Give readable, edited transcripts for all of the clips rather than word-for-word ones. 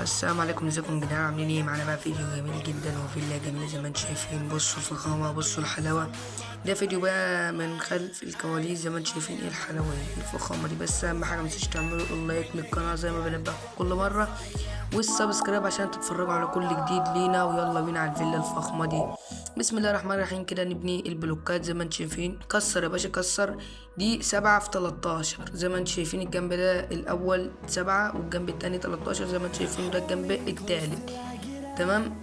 السلام عليكم، ازيكم يا جدعان؟ عاملين ايه؟ معانا بقى فيديو جميل جدا وفيلا جميله زي ما انتم شايفين. بصوا الفخامه، بصوا الحلاوه. ده فيديو بقى من خلف الكواليس زي ما انتم شايفين. ايه الحلاوه دي، الفخامه دي. بس اهم حاجه متنسوش تعملوا اللايك للقناه زي ما بنبهكم كل مره، والسبسكرايب عشان تتفرجوا على كل جديد لينا. ويلا بينا على الفيلا الفخمه دي. بسم الله الرحمن الرحيم. كده نبني البلوكات زي ما انتم شايفين. كسر يا باشا كسر. دي 7 في 13 زي ما انتم شايفين. الجنب ده الاول 7 والجنب التاني 13 زي ما انتم شايفين. ده الجنب التالت تمام.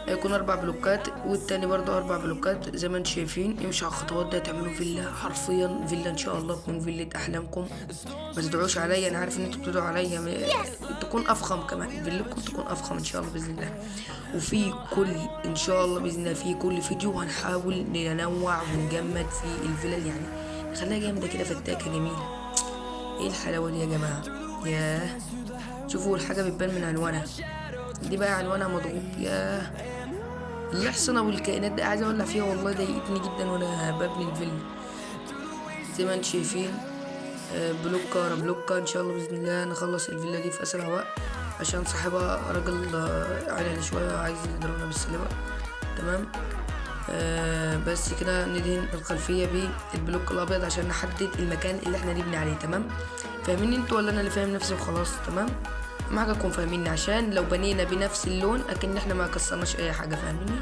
هيكون 4 بلوكات والتاني برضه 4 بلوكات زي ما انتم شايفين. امشوا على الخطوات ده تعملوا فيلا، حرفيا فيلا ان شاء الله تكون فيلا احلامكم. ما تدعوش عليا، انا عارف ان انتوا بتدعوا عليا. تكون افخم كمان، فيلتكم تكون افخم ان شاء الله باذن الله. وفي كل ان شاء الله باذن الله في كل فيديو هنحاول ننوع ونجمد في الفيلل، يعني نخليها جامده كده، فتاكه جميله. ايه الحلاوه دي يا جماعه؟ ياه، شوفوا الحاجه بتبان من عنوانها. دي بقى عنوانها مضغوط. ياه، الأحصنة والكائنات ده عايز اولع فيها والله، ضايقتني جدا وانا ببني الفيلا زي ما انتم شايفين. بلوكة ورا بلوكة ان شاء الله باذن الله نخلص الفيلا دي في اسرع وقت، عشان صاحبها راجل عالي شويه وعايز يضربنا بالسلبة. تمام. بس كده ندهن الخلفيه بالبلوك الابيض عشان نحدد المكان اللي احنا نبني عليه. تمام. فاهمين انتوا ولا انا اللي فاهم نفسي وخلاص؟ تمام. اهم حاجه تكونوا فاهميني، عشان لو بنينا بنفس اللون اكن احنا ما كسرناش اي حاجه. فاهميني؟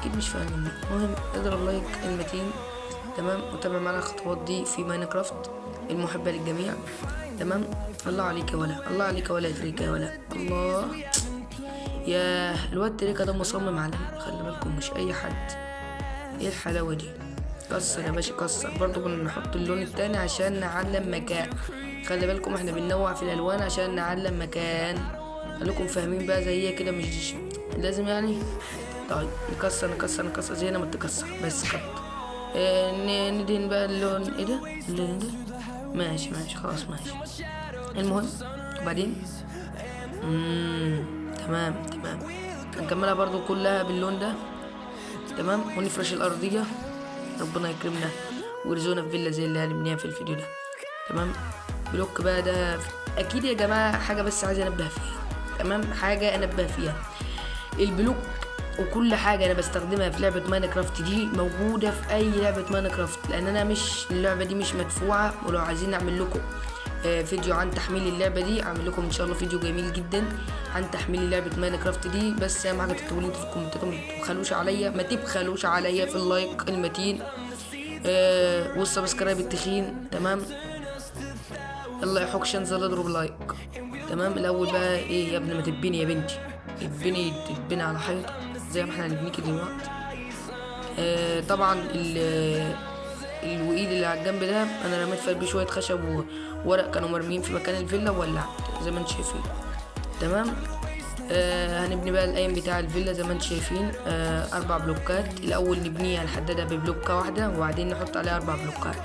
اكيد مش فاهميني. المهم اضرب لايك المتين. تمام. وتابع معنا الخطوات دي في ماينكرافت المحبه للجميع. تمام. الله عليك يا ولا، الله عليك يا ولا، تريكا يا ولا. الله. يا الواد تريكا ده مصمم على، خلي بالكم مش اي حد. ايه الحلاوه دي؟ كسر يا باشا كسر. برضو كنا نحط اللون التاني عشان نعلم مكان. خلي بالكم احنا بننوع في الالوان عشان نعلم مكان. خليكم فاهمين بقى زي كده، مش لازم يعني. طيب نكسر نكسر نكسر زي ما تكسر بس كت. ندهن بقى اللون. ايه ده اللون ده؟ ماشي ماشي خلاص ماشي. المهم وبعدين تمام تمام. هنكملها برضو كلها باللون ده. تمام. ونفرش الارضيه، ربنا يكرمنا ويرزقنا في فيلا زي اللي هنبنيها في الفيديو ده. تمام. بلوك بقى ده اكيد يا جماعه حاجه بس عايز انبه فيها. تمام. حاجه انبه فيها، البلوك وكل حاجه انا بستخدمها في لعبه ماينكرافت دي موجوده في اي لعبه ماينكرافت، لان انا مش اللعبه دي مش مدفوعه. ولو عايزين اعمل لكم فيديو عن تحميل اللعبه دي، اعمل لكم ان شاء الله فيديو جميل جدا عن تحميل لعبه ماينكرافت دي. بس اهم حاجه تكتبوا لي في الكومنتات، ما تبخلوش عليا في اللايك المتين والسبسكرايب التخين. تمام. يلا يا حكش انزل اضرب لايك. تمام. الاول بقى ايه يا ابني؟ ما تبني يا بنتي، تبني على حيط زي ما احنا هنبنيكي دلوقتي. طبعا الوئيد اللي على الجنب ده انا رميت فيه شويه خشب وورق كانوا مرميين في مكان الفيلا وولعت زي ما انتم شايفين. تمام. هنبني بقى القايم بتاع الفيلا زي ما انتم شايفين. 4 بلوكات. الاول نبنيها نحددها ببلوكه واحده وبعدين نحط عليها 4 بلوكات،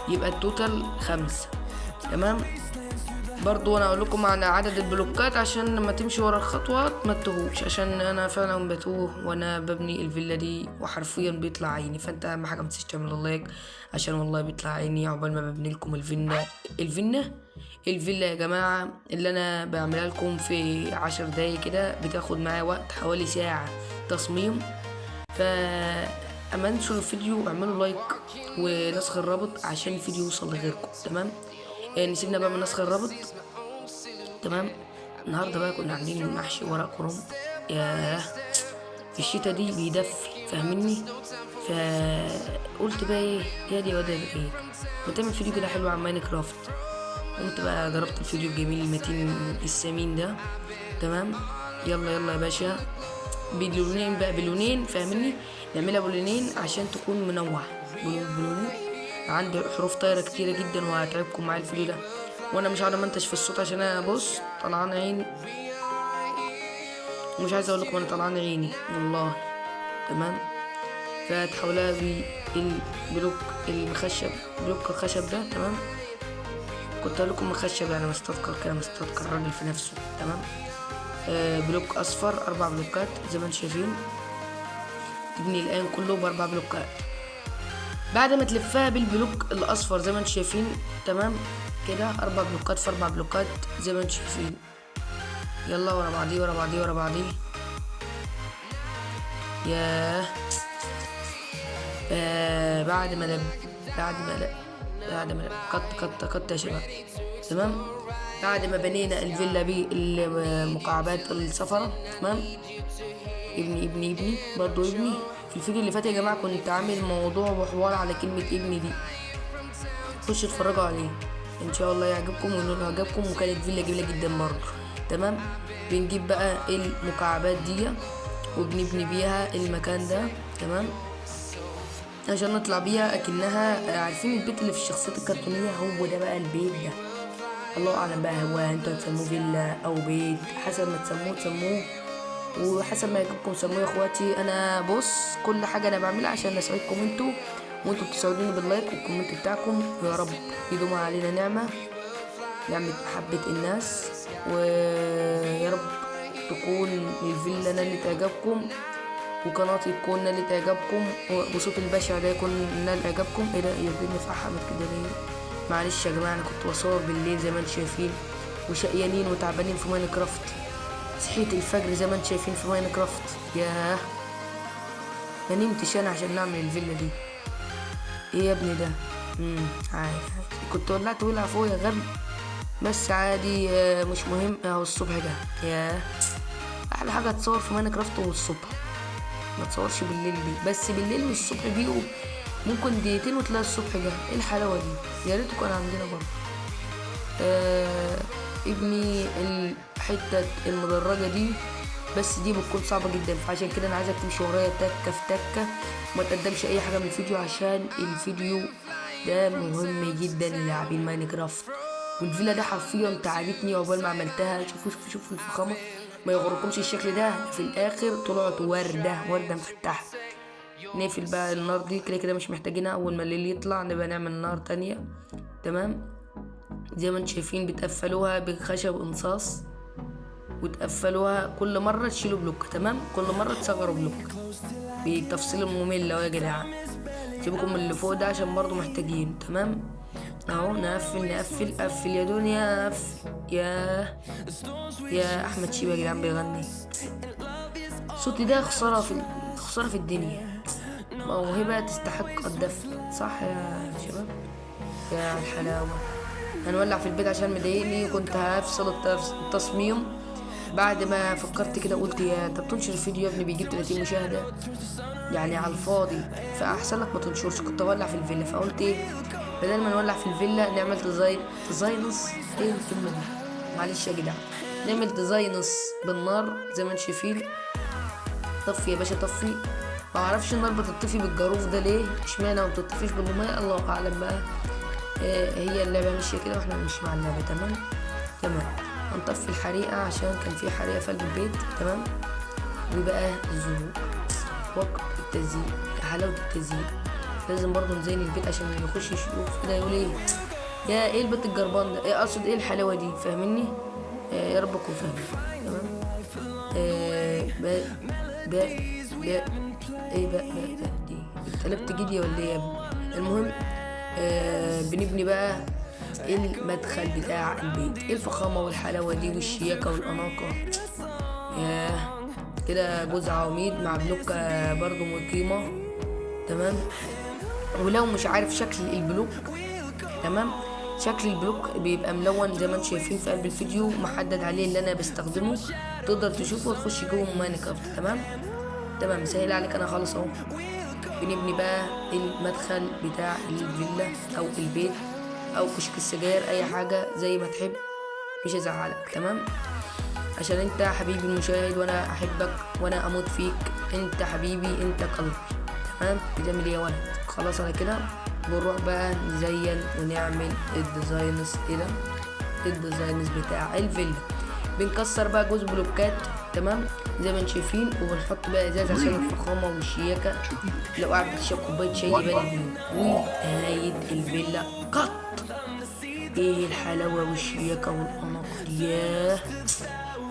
يبقى التوتال 5. تمام. برضو انا اقول لكم عن عدد البلوكات عشان لما تمشي ورا الخطوات ما تتوهوش، عشان انا فعلا بتوه وانا ببني الفيلا دي وحرفيا بيطلع عيني. فانت اهم حاجه ما تنساش تعمل لايك، عشان والله بيطلع عيني عقبال ما ببني لكم الفيلا يا جماعه اللي انا بعملها لكم في 10 دقايق كده. بتاخد معايا وقت حوالي ساعه تصميم. اما انشروا الفيديو واعملوا لايك ونسخ الرابط عشان الفيديو يوصل لغيركم. تمام. نسيبنا بقى من نسخ الرابط. تمام. النهارده بقى كنا عاملين محشي ورق كرنب. ياه، في الشتا دي بيدفي، فاهميني؟ فقلت بقى ايه يا دي واد ايه، وتعمل فيديو كده حلو عن ماينكرافت. قمت بقى ضربت الفيديو الجميل المتين السمين ده. تمام. يلا يلا يا باشا بلونين بقى، بلونين فاهميني؟ نعملها بلونين عشان تكون منوع. بلونين. عندي حروف طايره كتيره جدا وهتعبكم معايا الفيديو ده، وانا مش عارف امنتج في الصوت عشان انا بص طلعان عيني، ومش عايز اقول لكم انا طلعان عيني والله. تمام. فتحولها بالبلوك المخشب، بلوك الخشب ده. تمام. كنت اقول لكم مخشب يعني مستذكر كده، مستذكر راجل في نفسه. تمام. بلوك اصفر 4 بلوكات زي ما انتم شايفين. تبني الان كله ب4 بلوكات بعد ما تلفها بالبلوك الاصفر زي ما انتم شايفين. تمام. كده 4 بلوكات في 4 بلوكات زي ما انتم شايفين. يلا ورا بعضيه ورا بعضيه ورا بعضيه. ياه. بعد ما لب بعد ما قط يا شباب. تمام. بعد ما بنينا الفيلا بالمكعبات الصفرة. تمام. ابني برضو ابني. في الفيديو اللي فات يا جماعة كنت عامل موضوع وحوار على كلمة ابني دي، خشوا اتفرجوا عليه ان شاء الله يعجبكم وينول عجبكم، وكانت فيلا جميلة جدا برضو. تمام. بنجيب بقى المكعبات دي وبنبني بيها المكان ده. تمام. عشان نطلع بيها اكنها، عارفين البيت اللي في الشخصيات الكرتونية؟ هو ده بقى البيت ده. الله اعلم بقى هو انتوا هتسموه فيلا او بيت، حسب ما تسموه وحسب ما يعجبكم سموه يا اخواتي. انا بص كل حاجه انا بعملها عشان اسعدكم انتوا، وانتوا بتساعدوني باللايك والكومنت بتاعكم. يا رب يدوم علينا نعمه محبه الناس، ويا رب تكون الفيلا اللي تعجبكم وقناتي تكون اللي تعجبكم وصوت البشع ده يكون اللي تعجبكم. ايه ده يرضيني في احمد كده ليه؟ معلش يا جماعه انا كنت بصور بالليل زي ما انتم شايفين، وشقيانين وتعبانين في ماينكرافت. صحيت الفجر زي ما انتم شايفين في ماينكرافت. ياه ما نمتش انا عشان نعمل الفيلا دي. ايه يا ابني ده؟ عادي كنت ولعت ولع فوق يا غبي، بس عادي مش مهم. اهو الصبح ده. ياه احلى حاجه تصور في ماينكرافت والصبح، ما تصورش بالليل بيه. بس بالليل والصبح بيقوا ممكن دقيقتين وتلاقي الصبح جه. ايه الحلاوه دي؟ يا ريته كان عندنا برضه. ابني الحته المدرجه دي، بس دي بتكون صعبه جدا، فعشان كده انا عايزك تمشي ورايا تكه في تكه وما تقدمش اي حاجه من الفيديو، عشان الفيديو ده مهم جدا للاعبين ماينكرافت. والفيلا ده حرفيا تعبتني عقبال ما عملتها. شوفوا الفخامه، ما يغركمش الشكل ده، في الاخر طلعت ورده مفتحه. نقفل بقى النار دي كده مش محتاجينها. اول ما الليل يطلع نبقى نعمل نار تانية. تمام. زي ما انتم شايفين بتقفلوها بخشب انصاص، وتقفلوها كل مرة تشيلوا بلوك. تمام. كل مرة تصغروا بلوك بالتفصيل الممل يا جدعان. سيبكم من اللي فوق ده عشان برضو محتاجين. تمام. اهو نقفل يا دنيا قفل. يا احمد شيبة يا جدعان بيغني. صوتي ده خسارة في الدنيا. موهبة تستحق الدفن، صح يا شباب؟ يا الحلاوة. هنولع في البيت عشان مضايقني، وكنت هفصل التصميم بعد ما فكرت كده. قلت يا طب تنشر الفيديو يا ابني بيجيب 30 مشاهدة يعني على الفاضي، فاحسن لك ما تنشرش. كنت اولع في الفيلا، فقلت ايه بدل ما نولع في الفيلا نعمل ديزاينس. ايه الكلمة دي؟ معلش يا جدعان. نعمل ديزاينس بالنار زي ما انتم شايفين. طفي يا باشا طفي. ما اعرفش النار بتطفي بالجاروف ده ليه، اشمعنى ما بتطفيش بالميه، الله اعلم بقى. هي اللعبه ماشيه كده واحنا مش مع اللعبه. تمام. هنطفي الحريقه عشان كان في حريقه في قلب البيت. تمام. وبقى الزهور وقت التزيين، حلاوه التزيين. لازم برضو نزين البيت عشان اللي يخش يشوف كده يقول ايه يا ايه البيت الجربان ده، ايه اقصد ايه الحلاوه دي، فاهمني؟ يا رب تكون فاهمين. تمام. ايه بقى دي اتقلبت جدي ولا ايه يا ابني؟ المهم بنبني بقى المدخل بتاع البيت. ايه الفخامه والحلاوه دي والشياكه والاناقه. ياه كده جوز عواميد مع بلوكه برضو مقيمه. تمام. ولو مش عارف شكل البلوك، تمام، شكل البلوك بيبقى ملون زي ما انتم شايفين في قلب الفيديو، محدد عليه اللي انا بستخدمه، تقدر تشوفه وتخش جوه ماينكرافت. تمام سهل عليك انا خالص اهو. بنبني بقى المدخل بتاع الفيلا او البيت او كشك السجاير، اي حاجه زي ما تحب مش هزعلك. تمام. عشان انت حبيبي المشاهد وانا احبك وانا اموت فيك، انت حبيبي انت قلبي. تمام. بتعمل ايه يا ولد؟ خلاص انا كده بنروح بقى نزين ونعمل الديزاينز بتاع الفيلا. بنكسر بقى جزء بلوكات. تمام زي ما انتم شايفين، وبنحط بقى ازاز عشان الفخامه والشياكه. لو قاعد بتشرب كوبايه شاي يبان الفيو. ونهايه الفيلا قط. ايه الحلاوه والشياكه والاناقه. ياه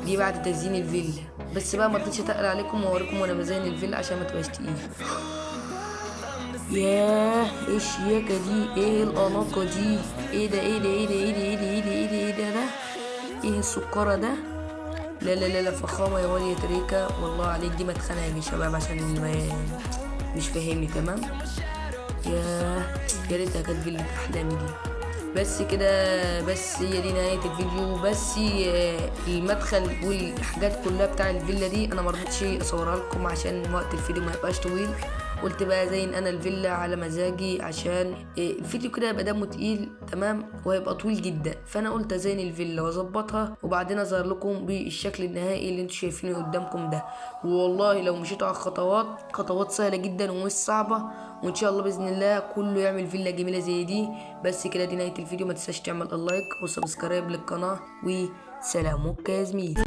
دي بعد تزيين الفيلا. بس بقى ما رضيتش اتقل عليكم واوريكم وانا بزين الفيلا عشان ما تبقاش تقيل. ياه ايه الشياكه دي، ايه الاناقه دي، ايه ده ايه السكره ده. لا لا لا لا، فخامة يا ولي يا تريكة، والله عليك دي مدخنة يا شباب عشان اللي ما مش فاهمني. تمام. يا ريتها كانت فيلا احلامي دي. بس كده، بس هي دي نهاية الفيديو. بس المدخل والحاجات كلها بتاع الفيلا دي انا مرضتش اصورها لكم عشان وقت الفيديو ما يبقاش طويل. قلت بقى زين انا الفيلا على مزاجي عشان الفيديو كده يبقى دمه تقيل. تمام. وهيبقى طويل جدا، فانا قلت ازين الفيلا واظبطها وبعدين اظهر لكم بالشكل النهائي اللي انتم شايفينه قدامكم ده. والله لو مشيتوا على خطوات سهله جدا ومش صعبه، وان شاء الله باذن الله كله يعمل فيلا جميله زي دي. بس كده دي نهايه الفيديو. ما تنساش تعمل اللايك وسبسكرايب للقناه، وسلامك يا زميلي.